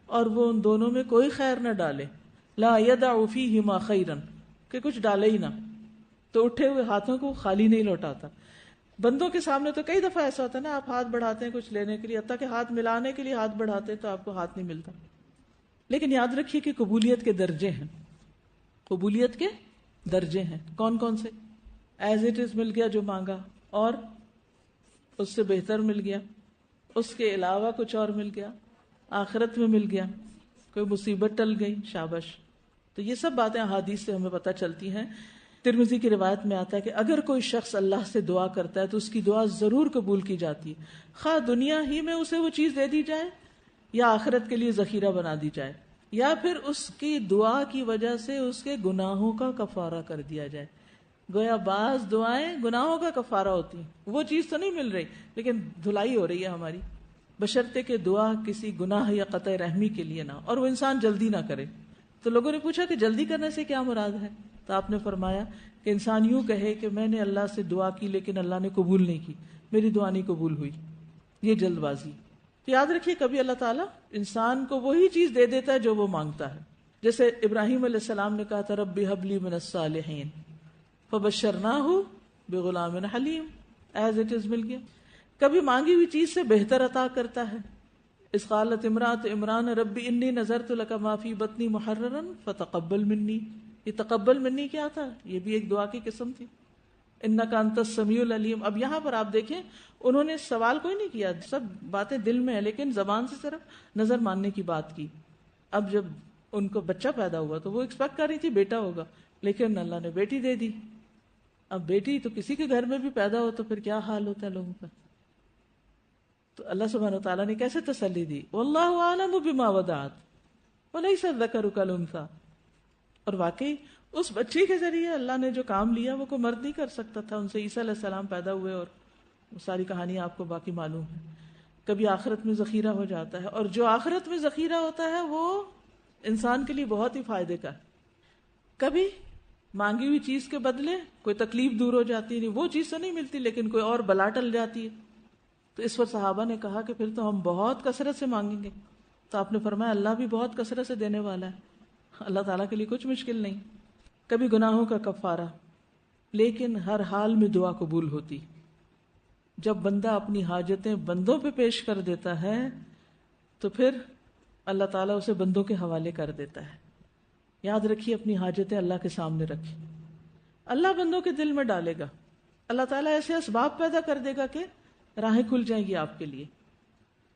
اور وہ ان دونوں میں کوئی خیر نہ ڈالے. لا یدع فیہما خیرا کہ کچھ ڈالے ہی نہ، تو اٹھے ہوئے ہاتھوں کو خالی نہیں لوٹاتا. بندوں کے سامنے تو کئی دفعہ ایسا ہوتا ہے نا، آپ ہاتھ بڑھاتے ہیں کچھ لینے کے لیے، حتیٰ کہ ہاتھ ملانے کے لیے ہاتھ بڑھاتے ہیں تو آپ کو ہاتھ نہیں ملتا. لیکن یاد رکھیے کہ قبولیت کے درجے ہیں، قبولیت کے درجے ہیں. کون کون سے؟ ایز اٹ از مل گیا جو مانگا، اور اس سے بہتر مل گیا، اس کے علاوہ کچھ اور مل گیا، آخرت میں مل گیا، کوئی مصیبت ٹل گئی، شاباش. تو یہ سب باتیں احادیث سے ہمیں پتہ چلتی ہیں. ترمذی کی روایت میں آتا ہے کہ اگر کوئی شخص اللہ سے دعا کرتا ہے تو اس کی دعا ضرور قبول کی جاتی ہے، خواہ دنیا ہی میں اسے وہ چیز دے دی جائے یا آخرت کے لیے ذخیرہ بنا دی جائے، یا پھر اس کی دعا کی وجہ سے اس کے گناہوں کا کفارہ کر دیا جائے. گویا بعض دعائیں گناہوں کا کفارہ ہوتی ہیں، وہ چیز تو نہیں مل رہی لیکن دھلائی ہو رہی ہے ہماری، بشرطے کہ دعا کسی گناہ یا قطع رحمی کے لیے نہ، اور وہ انسان جلدی نہ کرے. تو لوگوں نے پوچھا کہ جلدی کرنے سے کیا مراد ہے؟ تو آپ نے فرمایا کہ انسان یوں کہے کہ میں نے اللہ سے دعا کی لیکن اللہ نے قبول نہیں کی، میری دعا نہیں قبول ہوئی، یہ جلد بازی. تو یاد رکھیے کبھی اللہ تعالیٰ انسان کو وہی چیز دے دیتا ہے جو وہ مانگتا ہے. جیسے ابراہیم علیہ السلام نے کہا تھا رب ہب لی من الصالحین فبشرناہ بغلام حلیم، ایز اٹ از مل گیا. کبھی مانگی ہوئی چیز سے بہتر عطا کرتا ہے. اذ قالت امرأۃ عمران رب انی نذرت لک ما فی بطنی محررا فتقبل منی. یہ تقبل منی کیا تھا؟ یہ بھی ایک دعا کی قسم تھی. انک انت السمیع العلیم. اب یہاں پر آپ دیکھیں انہوں نے سوال کوئی نہیں کیا، سب باتیں دل میں ہیں لیکن زبان سے صرف نظر ماننے کی بات کی. اب جب ان کو بچہ پیدا ہوا تو وہ ایکسپیکٹ کر رہی تھی بیٹا ہوگا، لیکن اللہ نے بیٹی دے دی. اب بیٹی تو کسی کے گھر میں بھی پیدا ہو تو پھر کیا حال ہوتا ہے لوگوں کا. تو اللہ سبحانہ وتعالیٰ نے کیسے تسلی دی؟ واللہ اعلم بما وضعت ولیس الذکر کالانثی. اور واقعی اس بچی کے ذریعے اللہ نے جو کام لیا وہ کوئی مرد نہیں کر سکتا تھا. ان سے عیسیٰ علیہ السلام پیدا ہوئے اور وہ ساری کہانی آپ کو باقی معلوم ہے. کبھی آخرت میں ذخیرہ ہو جاتا ہے، اور جو آخرت میں ذخیرہ ہوتا ہے وہ انسان کے لیے بہت ہی فائدے کا. کبھی مانگی ہوئی چیز کے بدلے کوئی تکلیف دور ہو جاتی ہے، وہ چیز تو نہیں ملتی لیکن کوئی اور بلا ٹل جاتی ہے. تو اس پر صحابہ نے کہا کہ پھر تو ہم بہت کثرت سے مانگیں گے. تو آپ نے فرمایا اللہ بھی بہت کثرت سے دینے والا ہے، اللہ تعالیٰ کے لیے کچھ مشکل نہیں. کبھی گناہوں کا کفارہ، لیکن ہر حال میں دعا قبول ہوتی. جب بندہ اپنی حاجتیں بندوں پہ پیش کر دیتا ہے تو پھر اللہ تعالیٰ اسے بندوں کے حوالے کر دیتا ہے. یاد رکھیے اپنی حاجتیں اللہ کے سامنے رکھیں، اللہ بندوں کے دل میں ڈالے گا. اللہ تعالیٰ ایسے اسباب پیدا کر دے گا کہ راہیں کھل جائیں گی آپ کے لیے.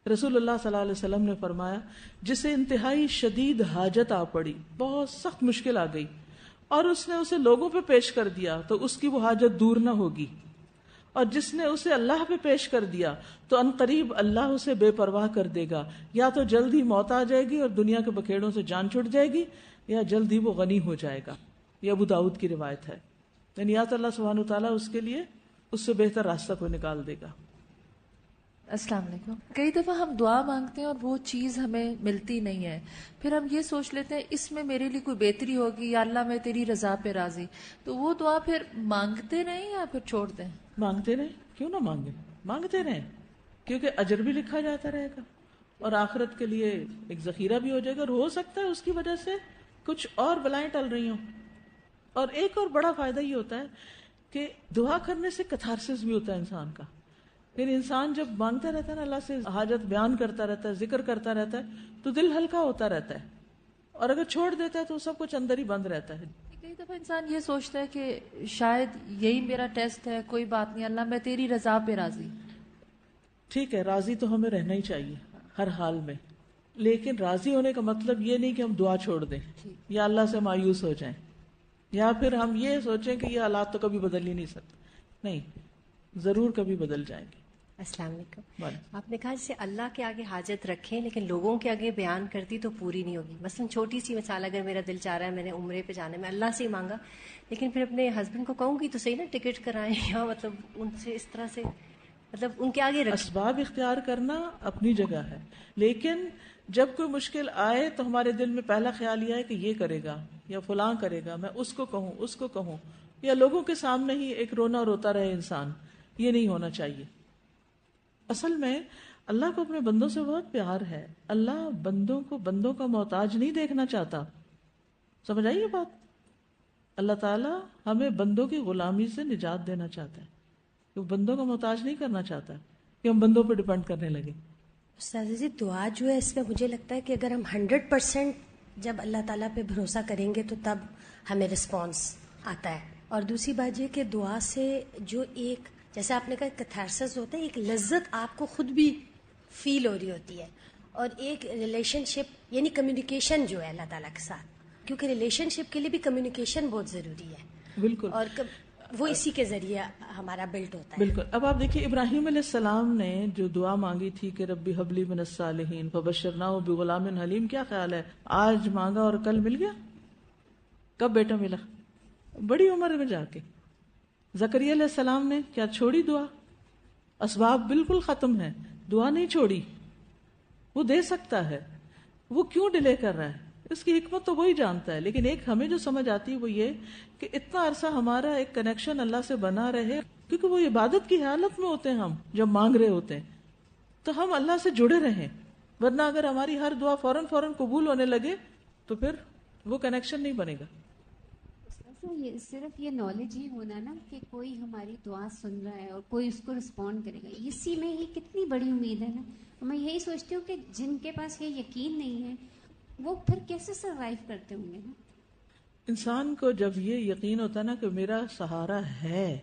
رسول اللہ صلی اللہ علیہ وسلم نے فرمایا جسے انتہائی شدید حاجت آ پڑی، بہت سخت مشکل آ گئی، اور اس نے اسے لوگوں پہ پیش کر دیا تو اس کی وہ حاجت دور نہ ہوگی، اور جس نے اسے اللہ پہ پیش کر دیا تو عنقریب اللہ اسے بے پرواہ کر دے گا. یا تو جلد ہی موت آ جائے گی اور دنیا کے بکھیڑوں سے جان چھٹ جائے گی، یا جلد ہی وہ غنی ہو جائے گا. یہ ابو داؤد کی روایت ہے. یعنی یا تو اللہ سبحانہ وتعالیٰ اس کے لیے اس سے بہتر راستہ کو نکال دے گا. السلام علیکم. کئی دفعہ ہم دعا مانگتے ہیں اور وہ چیز ہمیں ملتی نہیں ہے، پھر ہم یہ سوچ لیتے ہیں اس میں میرے لیے کوئی بہتری ہوگی، یا اللہ میں تیری رضا پہ راضی. تو وہ دعا پھر مانگتے رہیں یا پھر چھوڑ دیں؟ مانگتے رہیں، کیوں نہ مانگیں، مانگتے رہیں، کیونکہ اجر بھی لکھا جاتا رہے گا اور آخرت کے لیے ایک ذخیرہ بھی ہو جائے گا، اور ہو سکتا ہے اس کی وجہ سے کچھ اور بلائیں ٹل رہی ہوں. اور ایک اور بڑا فائدہ یہ ہوتا ہے کہ دعا کرنے سے کتھارسس بھی ہوتا ہے انسان کا. پھر انسان جب مانگتا رہتا ہے نا اللہ سے، حاجت بیان کرتا رہتا ہے، ذکر کرتا رہتا ہے، تو دل ہلکا ہوتا رہتا ہے. اور اگر چھوڑ دیتا ہے تو سب کچھ اندر ہی بند رہتا ہے. کئی دفعہ انسان یہ سوچتا ہے کہ شاید یہی میرا ٹیسٹ ہے، کوئی بات نہیں، اللہ میں تیری رضا پہ راضی. ٹھیک ہے، راضی تو ہمیں رہنا ہی چاہیے ہر حال میں، لیکن راضی ہونے کا مطلب یہ نہیں کہ ہم دعا چھوڑ دیں یا اللہ سے مایوس ہو جائیں، یا پھر ہم یہ سوچیں کہ یہ حالات تو کبھی بدل ہی نہیں سکتے. نہیں، ضرور کبھی بدل جائیں گے. السلام علیکم. آپ نے کہا جیسے اللہ کے آگے حاجت رکھیں لیکن لوگوں کے آگے بیان کر دی تو پوری نہیں ہوگی. مثلا چھوٹی سی مثال، اگر میرا دل چاہ رہا ہے میں نے عمرے پہ جانا ہے، میں اللہ سے ہی مانگا، لیکن پھر اپنے ہسبینڈ کو کہوں گی تو صحیح نا ٹکٹ کرائیں، یا مطلب ان سے اس طرح سے مطلب ان کے آگے اسباب اختیار کرنا اپنی جگہ ہے، لیکن جب کوئی مشکل آئے تو ہمارے دل میں پہلا خیال یہ ہے کہ یہ کرے گا یا فلاں کرے گا، میں اس کو کہوں اس کو کہوں، یا لوگوں کے سامنے ہی ایک رونا روتا رہے انسان. یہ نہیں ہونا چاہیے. اصل میں اللہ کو اپنے بندوں سے بہت پیار ہے. اللہ بندوں کو بندوں کا محتاج نہیں دیکھنا چاہتا. سمجھ آئی یہ بات؟ اللہ تعالیٰ ہمیں بندوں کی غلامی سے نجات دینا چاہتا ہے. وہ بندوں کا محتاج نہیں کرنا چاہتا کہ ہم بندوں پہ ڈپینڈ کرنے لگے. استاذہ جی دعا جو ہے اس میں مجھے لگتا ہے کہ اگر ہم 100% جب اللہ تعالیٰ پہ بھروسہ کریں گے تو تب ہمیں رسپانس آتا ہے. اور دوسری بات یہ کہ دعا سے جو ایک جیسے آپ نے کہا کیتھارسس ہوتا ہے، ایک لذت آپ کو خود بھی فیل ہو رہی ہوتی ہے، اور ایک ریلیشن شپ یعنی کمیونیکیشن جو ہے اللہ تعالیٰ کے ساتھ، کیونکہ ریلیشن شپ کے لیے بھی کمیونیکیشن بہت ضروری ہے. بالکل. اور وہ اسی کے ذریعے ہمارا بلڈ ہوتا ہے. بالکل. اب آپ دیکھیے ابراہیم علیہ السلام نے جو دعا مانگی تھی کہ ربی حبلی من الصالحین فبشرناہ بغلام حلیم، کیا خیال ہے آج مانگا اور کل مل گیا؟ کب بیٹا ملا؟ بڑی عمر میں جا کے. زکریا علیہ السلام نے کیا چھوڑی دعا؟ اسباب بالکل ختم ہے، دعا نہیں چھوڑی. وہ دے سکتا ہے، وہ کیوں ڈیلے کر رہا ہے؟ اس کی حکمت تو وہی جانتا ہے. لیکن ایک ہمیں جو سمجھ آتی ہے وہ یہ کہ اتنا عرصہ ہمارا ایک کنیکشن اللہ سے بنا رہے، کیونکہ وہ عبادت کی حالت میں ہوتے ہیں. ہم جب مانگ رہے ہوتے ہیں تو ہم اللہ سے جڑے رہیں، ورنہ اگر ہماری ہر دعا فوراً قبول ہونے لگے تو پھر وہ کنیکشن نہیں بنے گا. صرف یہ نالج ہی ہونا نا کہ کوئی ہماری دعا سن رہا ہے اور کوئی اس کو رسپونڈ کرے گا، اسی میں ہی کتنی بڑی امید ہے نا. میں یہی سوچتی ہوں کہ جن کے پاس یہ یقین نہیں ہے وہ پھر کیسے سروائیو کرتے ہوں گے نا. انسان کو جب یہ یقین ہوتا ہے نا کہ میرا سہارا ہے،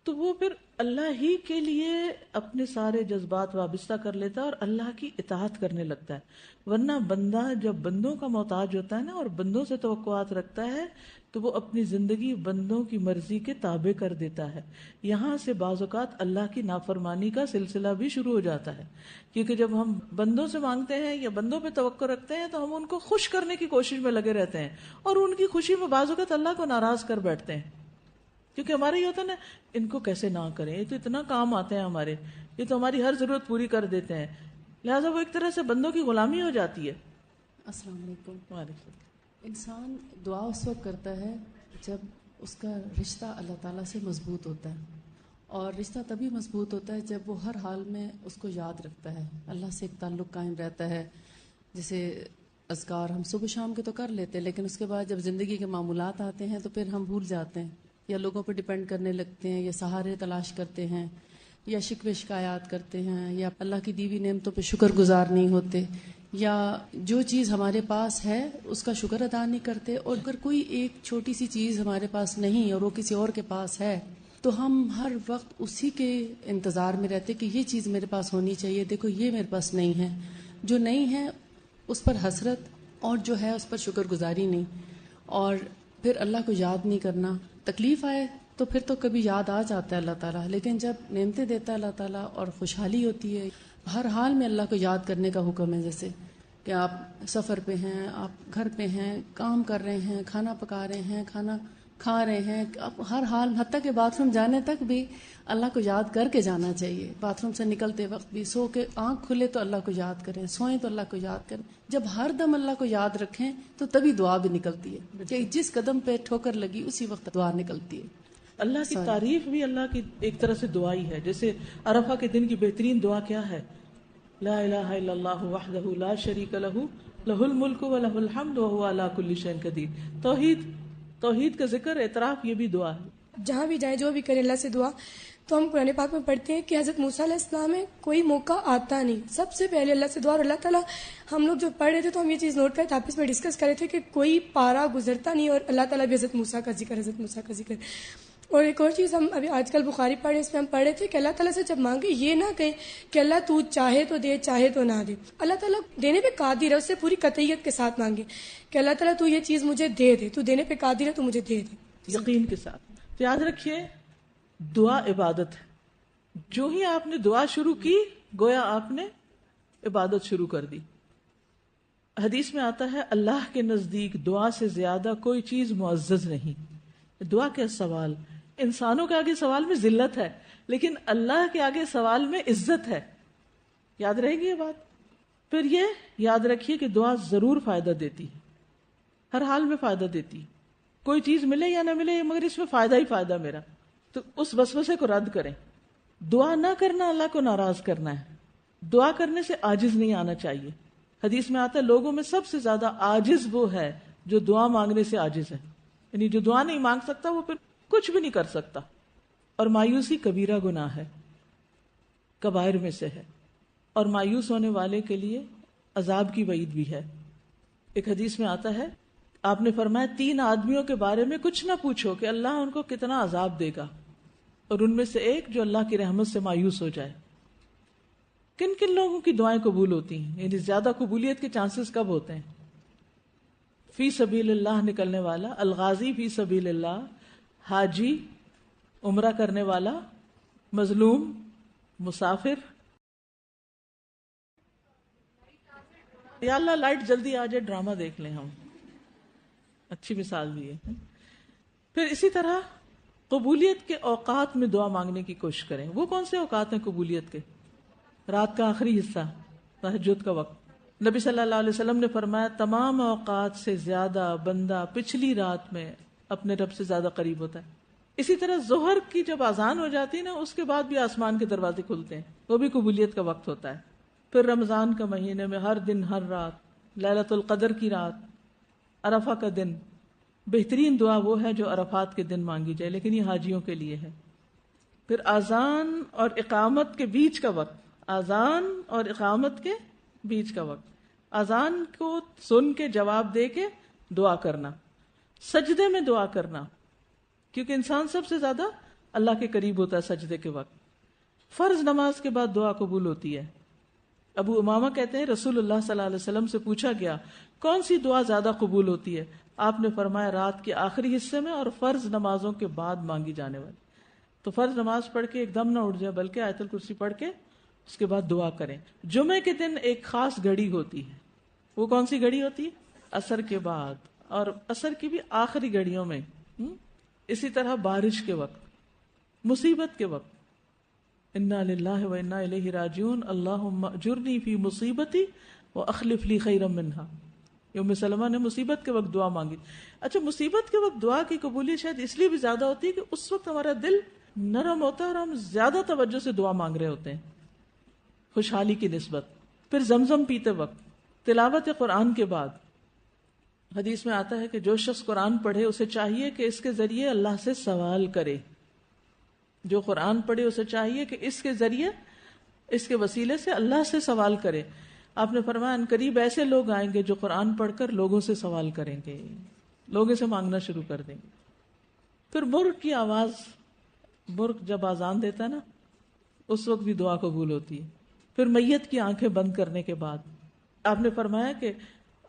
تو وہ پھر اللہ ہی کے لیے اپنے سارے جذبات وابستہ کر لیتا ہے اور اللہ کی اطاعت کرنے لگتا ہے. ورنہ بندہ جب بندوں کا محتاج ہوتا ہے نا اور بندوں سے توقعات رکھتا ہے تو وہ اپنی زندگی بندوں کی مرضی کے تابع کر دیتا ہے. یہاں سے بعض اوقات اللہ کی نافرمانی کا سلسلہ بھی شروع ہو جاتا ہے، کیونکہ جب ہم بندوں سے مانگتے ہیں یا بندوں پہ توقع رکھتے ہیں تو ہم ان کو خوش کرنے کی کوشش میں لگے رہتے ہیں، اور ان کی خوشی میں بعض اوقات اللہ کو ناراض کر بیٹھتے ہیں. کیونکہ ہمارا یہ ہوتا ہے نا ان کو کیسے نہ کریں، یہ تو اتنا کام آتے ہیں ہمارے، یہ تو ہماری ہر ضرورت پوری کر دیتے ہیں. لہٰذا وہ ایک طرح سے بندوں کی غلامی ہو جاتی ہے. السلام علیکم. وعلیکم. انسان دعا اس وقت کرتا ہے جب اس کا رشتہ اللہ تعالیٰ سے مضبوط ہوتا ہے، اور رشتہ تبھی مضبوط ہوتا ہے جب وہ ہر حال میں اس کو یاد رکھتا ہے، اللہ سے ایک تعلق قائم رہتا ہے. جیسے اذکار ہم صبح شام کے تو کر لیتے ہیں، لیکن اس کے بعد جب زندگی کے معمولات آتے ہیں تو پھر ہم بھول جاتے ہیں، یا لوگوں پہ ڈپینڈ کرنے لگتے ہیں، یا سہارے تلاش کرتے ہیں، یا شکوے شکایات کرتے ہیں، یا اللہ کی دی ہوئی نعمتوں پہ شکر گزار نہیں ہوتے، یا جو چیز ہمارے پاس ہے اس کا شکر ادا نہیں کرتے. اور اگر کوئی ایک چھوٹی سی چیز ہمارے پاس نہیں اور وہ کسی اور کے پاس ہے تو ہم ہر وقت اسی کے انتظار میں رہتے کہ یہ چیز میرے پاس ہونی چاہیے، دیکھو یہ میرے پاس نہیں ہے. جو نہیں ہے اس پر حسرت، اور جو ہے اس پر شکر گزاری نہیں، اور پھر اللہ کو یاد نہیں کرنا. تکلیف آئے تو پھر تو کبھی یاد آ جاتا ہے اللہ تعالیٰ، لیکن جب نعمتیں دیتا ہے اللہ تعالیٰ اور خوشحالی ہوتی ہے، ہر حال میں اللہ کو یاد کرنے کا حکم ہے. جیسے کہ آپ سفر پہ ہیں، آپ گھر پہ ہیں، کام کر رہے ہیں، کھانا پکا رہے ہیں، کھانا کھا رہے ہیں، آپ ہر حال، حتیٰ کہ باتھ روم جانے تک بھی اللہ کو یاد کر کے جانا چاہیے. باتھ روم سے نکلتے وقت بھی، سو کے آنکھ کھلے تو اللہ کو یاد کریں، سوئیں تو اللہ کو یاد کریں. جب ہر دم اللہ کو یاد رکھیں تو تبھی دعا بھی نکلتی ہے، کہ جس قدم پہ ٹھوکر لگی اسی وقت دعا نکلتی ہے. اللہ کی تعریف بھی اللہ کی ایک طرح سے دعا ہی ہے. جیسے عرفہ کے دن کی بہترین دعا کیا ہے؟ لا الہ الا اللہ وحدہ لا شریک لہ لہ الملک و لہ الحمد وہو علی کل شیء قدیر. توحید کا ذکر، اعتراف، یہ بھی دعا ہے. جہاں بھی جائیں، جو بھی کریں اللہ سے دعا، تو ہم قرآن پاک میں پڑھتے ہیں کہ حضرت موسیٰ علیہ السلام میں کوئی موقع آتا نہیں، سب سے پہلے اللہ سے دعا. اور اللہ تعالیٰ، ہم لوگ جو پڑھ رہے تھے تو ہم یہ چیز نوٹ کرے تھے، آپس میں ڈسکس کر رہے تھے کہ کوئی پارا گزرتا نہیں اور اللہ تعالیٰ بھی حضرت موسیٰ کا ذکر. اور ایک اور چیز ہم ابھی آج کل بخاری پڑھ رہے ہیں، اس میں ہم پڑھ رہے تھے کہ اللہ تعالیٰ سے جب مانگے یہ نہ کہیں کہ اللہ تو چاہے تو دے، چاہے تو نہ دے. اللہ تعالیٰ دینے پہ قادر ہے، اس سے پوری قطعیت کے ساتھ مانگے کہ اللہ تعالیٰ تو یہ چیز مجھے دے دے، تو دینے پہ قادر ہے، تو مجھے دے دے، یقین کے ساتھ. تو یاد رکھیے دعا عبادت ہے. جو ہی آپ نے دعا شروع کی گویا آپ نے عبادت شروع کر دی. حدیث میں آتا ہے اللہ کے نزدیک دعا سے زیادہ کوئی چیز معزز نہیں. دعا کے سوال، انسانوں کے آگے سوال میں ذلت ہے، لیکن اللہ کے آگے سوال میں عزت ہے. یاد رہے گی یہ بات. پھر یہ یاد رکھیے کہ دعا ضرور فائدہ دیتی، ہر حال میں فائدہ دیتی. کوئی چیز ملے یا نہ ملے مگر اس میں فائدہ ہی فائدہ میرا. تو اس وسوسے کو رد کریں. دعا نہ کرنا اللہ کو ناراض کرنا ہے. دعا کرنے سے عاجز نہیں آنا چاہیے. حدیث میں آتا ہے لوگوں میں سب سے زیادہ عاجز وہ ہے جو دعا مانگنے سے عاجز ہے. یعنی جو دعا نہیں مانگ سکتا وہ پھر کچھ بھی نہیں کر سکتا. اور مایوسی کبیرہ گناہ ہے، کبائر میں سے ہے، اور مایوس ہونے والے کے لیے عذاب کی وعید بھی ہے۔ ایک حدیث میں آتا ہے، آپ نے فرمایا 3 آدمیوں کے بارے میں کچھ نہ پوچھو کہ اللہ ان کو کتنا عذاب دے گا، اور ان میں سے ایک جو اللہ کی رحمت سے مایوس ہو جائے۔ کن کن لوگوں کی دعائیں قبول ہوتی ہیں، یعنی زیادہ قبولیت کے چانسز کب ہوتے ہیں؟ فی سبیل اللہ نکلنے والا، الغازی فی سبیل اللہ، حاجی، عمرہ کرنے والا، مظلوم، مسافر۔ یا اللہ لائٹ جلدی آ جائے، ڈرامہ دیکھ لیں ہم، اچھی مثال دی ہے۔ پھر اسی طرح قبولیت کے اوقات میں دعا مانگنے کی کوشش کریں۔ وہ کون سے اوقات ہیں قبولیت کے؟ رات کا آخری حصہ، تہجد کا وقت۔ نبی صلی اللہ علیہ وسلم نے فرمایا تمام اوقات سے زیادہ بندہ پچھلی رات میں اپنے رب سے زیادہ قریب ہوتا ہے۔ اسی طرح ظہر کی جب اذان ہو جاتی ہے نا، اس کے بعد بھی آسمان کے دروازے کھلتے ہیں، وہ بھی قبولیت کا وقت ہوتا ہے۔ پھر رمضان کا مہینے میں ہر دن، ہر رات، لیلۃ القدر کی رات، عرفہ کا دن، بہترین دعا وہ ہے جو عرفات کے دن مانگی جائے، لیکن یہ حاجیوں کے لیے ہے۔ پھر اذان اور اقامت کے بیچ کا وقت، اذان اور اقامت کے بیچ کا وقت، اذان کو سن کے جواب دے کے دعا کرنا، سجدے میں دعا کرنا، کیونکہ انسان سب سے زیادہ اللہ کے قریب ہوتا ہے سجدے کے وقت۔ فرض نماز کے بعد دعا قبول ہوتی ہے۔ ابو امامہ کہتے ہیں رسول اللہ صلی اللہ علیہ وسلم سے پوچھا گیا کون سی دعا زیادہ قبول ہوتی ہے؟ آپ نے فرمایا رات کے آخری حصے میں اور فرض نمازوں کے بعد مانگی جانے والی۔ تو فرض نماز پڑھ کے ایک دم نہ اٹھ جائے، بلکہ آیت الکرسی پڑھ کے اس کے بعد دعا کریں۔ جمعے کے دن ایک خاص گھڑی ہوتی ہے، وہ کون سی گھڑی ہوتی ہے؟ عصر کے بعد، اور عصر کی بھی آخری گھڑیوں میں۔ اسی طرح بارش کے وقت، مصیبت کے وقت، انا للہ و انا الیہ راجعون، اللہم اجرنی فی مصیبتی واخلف لی خیرا منہا۔ ام سلمہ نے مصیبت کے وقت دعا مانگی۔ اچھا، مصیبت کے وقت دعا کی قبولیت شاید اس لیے بھی زیادہ ہوتی ہے کہ اس وقت ہمارا دل نرم ہوتا ہے اور ہم زیادہ توجہ سے دعا مانگ رہے ہوتے ہیں خوشحالی کی نسبت۔ پھر زمزم پیتے وقت، تلاوت قرآن کے بعد، حدیث میں آتا ہے کہ جو شخص قرآن پڑھے اسے چاہیے کہ اس کے ذریعے اللہ سے سوال کرے۔ جو قرآن پڑھے اسے چاہیے کہ اس کے ذریعے، اس کے وسیلے سے اللہ سے سوال کرے۔ آپ نے فرمایا ان قریب ایسے لوگ آئیں گے جو قرآن پڑھ کر لوگوں سے سوال کریں گے، لوگوں سے مانگنا شروع کر دیں گے۔ پھر مرغ کی آواز، مرغ جب آذان دیتا ہے نا، اس وقت بھی دعا قبول ہوتی ہے۔ پھر میت کی آنکھیں بند کرنے کے بعد آپ نے فرمایا کہ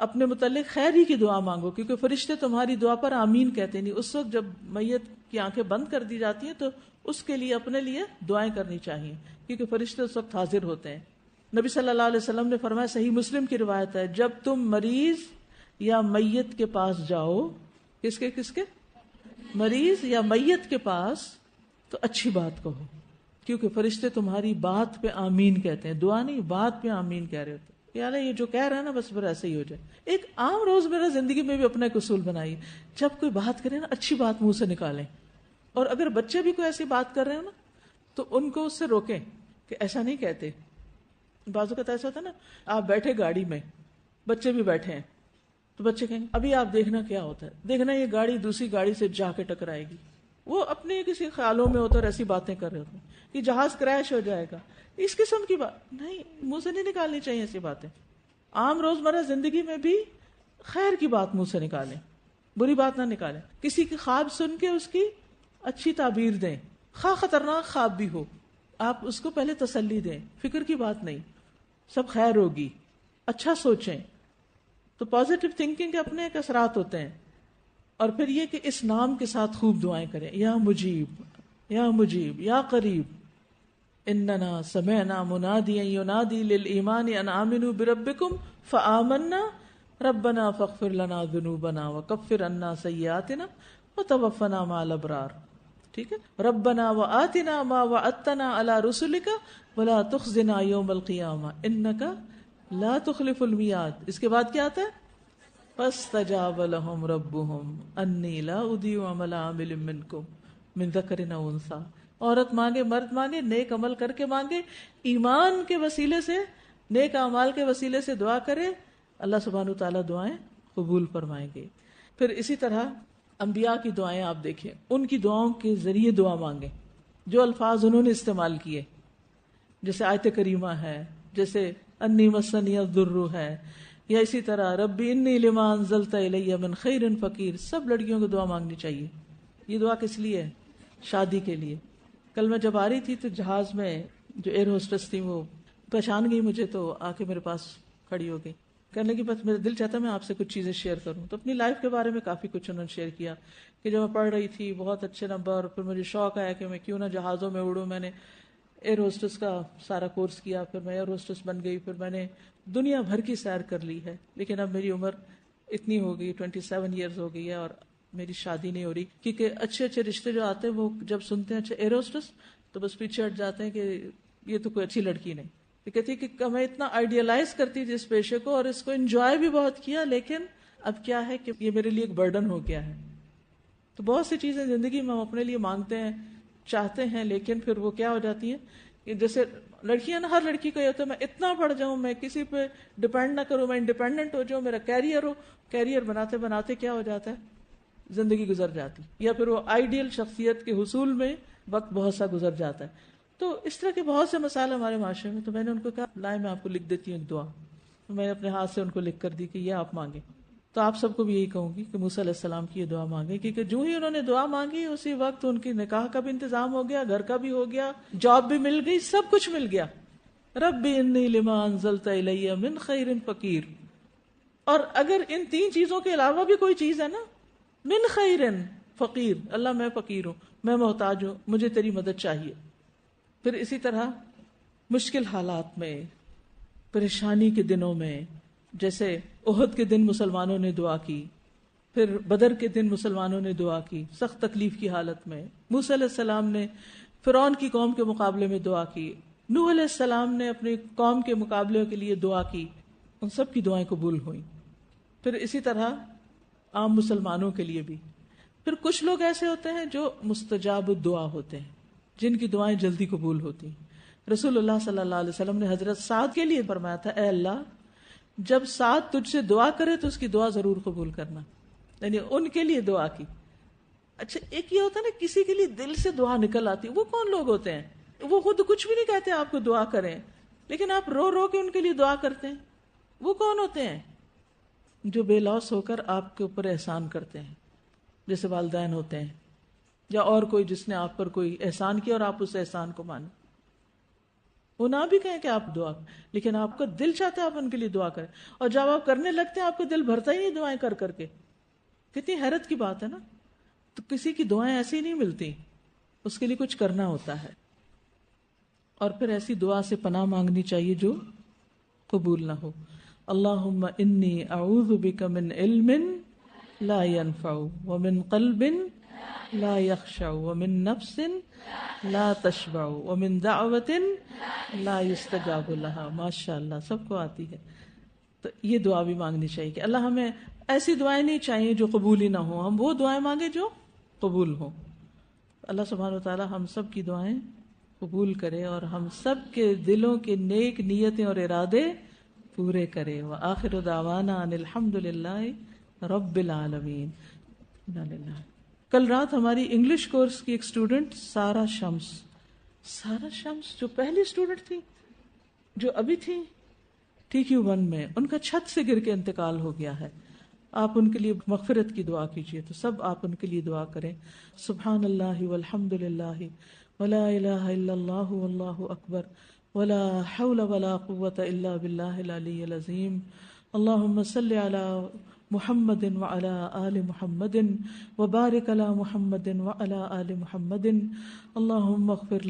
اپنے متعلق خیر ہی کی دعا مانگو، کیونکہ فرشتے تمہاری دعا پر آمین کہتے نہیں۔ اس وقت جب میت کی آنکھیں بند کر دی جاتی ہیں تو اس کے لیے اپنے لیے دعائیں کرنی چاہیے، کیونکہ فرشتے اس وقت حاضر ہوتے ہیں۔ نبی صلی اللہ علیہ وسلم نے فرمایا، صحیح مسلم کی روایت ہے، جب تم مریض یا میت کے پاس جاؤ، کس کے مریض یا میت کے پاس، تو اچھی بات کہو، کیونکہ فرشتے تمہاری بات پہ آمین کہتے ہیں، دعا نہیں، بات پہ آمین کہہ رہے ہوتے۔ یار یہ جو کہہ رہا ہے نا بس پھر ایسے ہی ہو جائے۔ ایک عام روزمرہ زندگی میں بھی اپنا ایک اصول بنائیے، جب کوئی بات کرے نا اچھی بات منہ سے نکالیں، اور اگر بچے بھی کوئی ایسی بات کر رہے ہیں نا تو ان کو اس سے روکیں کہ ایسا نہیں کہتے۔ بعض اوقات ایسا ہوتا ہے نا، آپ بیٹھے گاڑی میں، بچے بھی بیٹھے ہیں، تو بچے کہیں گے ابھی آپ دیکھنا کیا ہوتا ہے، دیکھنا یہ گاڑی دوسری گاڑی سے جا کے ٹکرائے گی۔ وہ اپنے کسی خیالوں میں ہوتا ہے اور ایسی باتیں کر رہے ہوتے ہیں کہ جہاز کریش ہو جائے گا، اس قسم کی بات نہیں، منہ سے نہیں نکالنی چاہیے ایسی باتیں۔ عام روزمرہ زندگی میں بھی خیر کی بات منہ سے نکالیں، بری بات نہ نکالیں۔ کسی کی خواب سن کے اس کی اچھی تعبیر دیں، خواہ خطرناک خواب بھی ہو، آپ اس کو پہلے تسلی دیں، فکر کی بات نہیں، سب خیر ہوگی، اچھا سوچیں۔ تو پازیٹیو تھنکنگ کے اپنے ایک اثرات ہوتے ہیں۔ اور پھر یہ کہ اس نام کے ساتھ خوب دعائیں کریں، یا مجیب، یا مجیب، یا قریب، اننا سمعنا منادیا ینادی للایمان ان آمنوا بربکم فآمنا ربنا فاغفر لنا ذنوبنا وکفر عنا سیئاتنا وتوفنا مع الابرار۔ ٹھیک ہے، ربنا وآتنا ما وعدتنا علی رسلک ولا تخزنا یوم القیامہ انک لا تخلف المیعاد۔ اس کے بعد کیا آتا ہے؟ فاستجاب لهم ربهم انی لا اضیع عمل عامل منکم من ذکر او انثی۔ عورت مانگے، مرد مانگے، نیک عمل کر کے مانگے، ایمان کے وسیلے سے، نیک اعمال کے وسیلے سے دعا کرے، اللہ سبحانہ وتعالیٰ دعائیں قبول فرمائیں گے۔ پھر اسی طرح انبیاء کی دعائیں آپ دیکھیں، ان کی دعاؤں کے ذریعے دعا مانگیں۔ جو الفاظ انہوں نے استعمال کیے، جیسے آیت کریمہ ہے، جیسے انی مسنی الضر ہے، یا اسی طرح ربی انی لما انزلت الی من خیر فقیر. سب لڑکیوں کو دعا مانگنی چاہیے. یہ دعا کس لیے ہے؟ شادی کے لیے. کل میں جب آ رہی تھی تو جہاز میں جو ایئر ہوسٹس تھی وہ پہچان گئی مجھے، تو آ کے میرے پاس کھڑی ہو گئی، کہنے لگی بس میرا دل چاہتا ہے میں آپ سے کچھ چیزیں شیئر کروں. تو اپنی لائف کے بارے میں کافی کچھ انہوں نے شیئر کیا کہ جب میں پڑھ رہی تھی بہت اچھے نمبر، پھر مجھے شوق آیا کہ میں کیوں نہ جہازوں میں اڑوں. میں نے ایئر ہوسٹس کا سارا کورس کیا، پھر میں ایئر ہوسٹس بن گئی، پھر میں نے دنیا بھر کی سیر کر لی ہے. لیکن اب میری عمر اتنی ہو گئی، 27 ایئرز ہو گئی ہے، اور میری شادی نہیں ہو رہی، کیونکہ اچھے اچھے رشتے جو آتے ہیں وہ جب سنتے ہیں اچھا ایئر ہوسٹس تو بس پیچھے ہٹ جاتے ہیں کہ یہ تو کوئی اچھی لڑکی نہیں. یہ کہتی ہے کہ میں اتنا آئیڈیلائز کرتی تھی اس پیشے کو اور اس کو انجوائے بھی بہت کیا، لیکن اب کیا ہے کہ یہ میرے لیے ایک برڈن ہو گیا ہے. تو بہت سی چیزیں زندگی میں ہم اپنے لیے مانگتے ہیں، چاہتے ہیں، لیکن پھر وہ کیا ہو جاتی ہیں کہ جیسے لڑکیاں نا، ہر لڑکی کو یہ ہوتا ہے میں اتنا پڑھ جاؤں، میں کسی پہ ڈپینڈ نہ کروں، میں انڈیپینڈنٹ ہو جاؤں، میرا کیریئر ہو. کیریئر بناتے بناتے کیا ہو جاتا ہے، زندگی گزر جاتی، یا پھر وہ آئیڈیل شخصیت کے حصول میں وقت بہت سا گزر جاتا ہے. تو اس طرح کے بہت سے مسائل ہمارے معاشرے میں. تو میں نے ان کو کہا لائے میں آپ کو لکھ دیتی ہوں ایک دعا. میں نے اپنے ہاتھ سے ان کو لکھ کر دی کہ یہ آپ مانگیں. تو آپ سب کو بھی یہی کہوں گی کہ موسیٰ علیہ السلام کی یہ دعا مانگے، کیونکہ جو ہی انہوں نے دعا مانگی اسی وقت ان کی نکاح کا بھی انتظام ہو گیا، گھر کا بھی ہو گیا، جاب بھی مل گئی، سب کچھ مل گیا. ربی انی لما انزلت الی من خیر فقیر. اور اگر ان تین چیزوں کے علاوہ بھی کوئی چیز ہے نا، من خیر فقیر، اللہ میں فقیر ہوں، میں محتاج ہوں، مجھے تیری مدد چاہیے. پھر اسی طرح مشکل حالات میں، پریشانی کے دنوں میں، جیسے احد کے دن مسلمانوں نے دعا کی، پھر بدر کے دن مسلمانوں نے دعا کی سخت تکلیف کی حالت میں. موسیٰ علیہ السلام نے فرعون کی قوم کے مقابلے میں دعا کی، نوح علیہ السلام نے اپنی قوم کے مقابلے کے لیے دعا کی، ان سب کی دعائیں قبول ہوئیں. پھر اسی طرح عام مسلمانوں کے لیے بھی. پھر کچھ لوگ ایسے ہوتے ہیں جو مستجاب الدعا ہوتے ہیں، جن کی دعائیں جلدی قبول ہوتی ہیں. رسول اللہ صلی اللہ علیہ وسلم نے حضرت سعد کے لیے فرمایا تھا، اے اللہ جب سعد تجھ سے دعا کرے تو اس کی دعا ضرور قبول کرنا، یعنی ان کے لیے دعا کی. اچھا ایک یہ ہوتا ہے نا کسی کے لیے دل سے دعا نکل آتی، وہ کون لوگ ہوتے ہیں؟ وہ خود کچھ بھی نہیں کہتے آپ کو دعا کریں، لیکن آپ رو رو کے ان کے لیے دعا کرتے ہیں. وہ کون ہوتے ہیں؟ جو بے لوث ہو کر آپ کے اوپر احسان کرتے ہیں، جیسے والدین ہوتے ہیں، یا اور کوئی جس نے آپ پر کوئی احسان کیا اور آپ اس احسان کو مانیں. وہ نہ بھی کہیں کہ آپ دعا، لیکن آپ کا دل چاہتا ہے آپ ان کے لیے دعا کریں، اور جب آپ کرنے لگتے ہیں آپ کا دل بھرتا ہی نہیں دعائیں کر کر کے. کتنی حیرت کی بات ہے نا. تو کسی کی دعائیں ایسی نہیں ملتی، اس کے لیے کچھ کرنا ہوتا ہے. اور پھر ایسی دعا سے پناہ مانگنی چاہیے جو قبول نہ ہو. اللہم انی اعوذ بک من علم لا ينفع ومن قلب لا يخشع ومن نفس لا تشبع ومن دعوت لا يستجاب لها. ماشاء اللہ سب کو آتی ہے. تو یہ دعا بھی مانگنی چاہیے کہ اللہ ہمیں ایسی دعائیں نہیں چاہیے جو قبول ہی نہ ہوں، ہم وہ دعائیں مانگے جو قبول ہوں. اللہ سبحانہ وتعالی ہم سب کی دعائیں قبول کرے اور ہم سب کے دلوں کے نیک نیتیں اور ارادے پورے کرے. وآخر دعوانا ان الحمد للہ رب العالمین. کل رات ہماری انگلش کورس کی ایک اسٹوڈنٹ سارا شمس جو پہلی اسٹوڈنٹ تھی، جو ابھی تھی TQ1 میں، ان کا چھت سے گر کے انتقال ہو گیا ہے. آپ ان کے لیے مغفرت کی دعا کیجیے. تو سب آپ ان کے لیے دعا کریں. سبحان اللہ والحمد للہ ولا الہ الا اللہ واللہ اکبر ولا حول ولا قوة الا باللہ العلی العظیم. اللہم صل علی محمد وعلى آل محمد وبارک علی محمد وعلى آل محمد. اللہم اغفر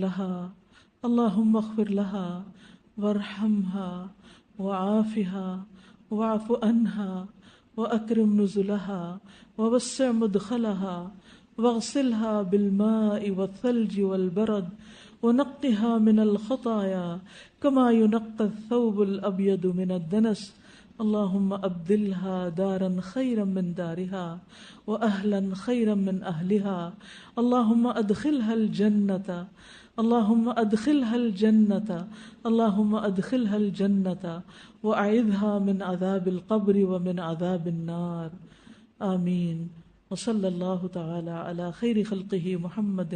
لها وارحمها وعافها واعف عنها وأكرم نزلها ووسع مدخلها واغسلها بالماء والثلج والبرد ونقها من الخطايا كما ينقى الثوب الأبيض من الدنس. اللهم أبدلها دارا خيرا من دارها وأهلا خيرا من أهلها. اللهم أدخلها الجنة، اللهم أدخلها الجنة، اللهم أدخلها الجنة وأعذها من عذاب القبر ومن عذاب النار. آمين. وصلى الله تعالى على خير خلقه محمد